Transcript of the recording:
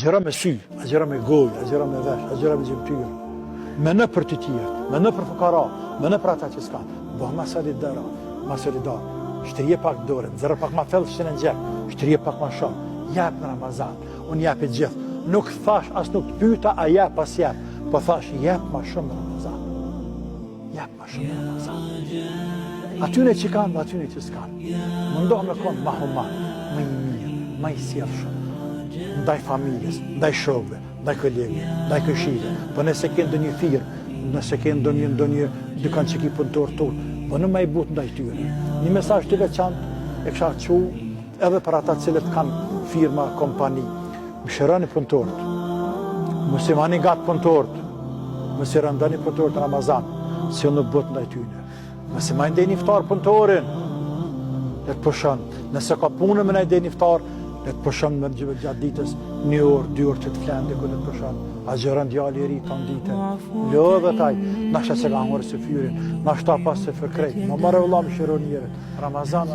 Agjëra me sy, agjëra me gojë, agjëra me vesh, agjëra me gjymtyr. Me në për të tjerë, me në për fukara, me në për ata që s'ka. Bëh ma solidar. Shtrije pak dorë, nxerr pak ma fellë shtë në gjep, shtrije pak ma shumë. Jep në Ramazan, unë jep i gjithë. Nuk thash, as nuk të pyta, a jep as jep. Po thash, jep ma shumë në Ramazan. Jep ma shumë në Ramazan. Atyne që kanë, atyne që s'kanë. Mundoh me konë ma human, ma i mirë, ma i sjellshëm. Ndaj familjes, ndaj shokëve, ndaj kolegëve, ndaj këshire. Po nëse ke ndonjë firmë, nëse ke ndonjë dykon që ki punëtor tonë, po në ma i butë ndaj tyre. Një mesazh të veçantë e kisha çu edhe për ata cilët kanë firma, kompani. Mëshironi punëtorët. Mos i mani gat punëtorët. Mos i rëndoni punëtorët në Ramazan, se unë butë ndaj tyre. Mos i ma ndeni iftar punëtorin. Le të pushon. Nëse ka punë me na ndeni iftar, le të pushon me gjatë ditës 1 orë, 2 orë që të flenë dhe le të pushon. Agjeron djali i ri tonë ditën. Lodhe taj, nashta se ka ngurë se fyrin, nashta pas se fëkrejt. Më marë vëllam shëronjere. Ramazan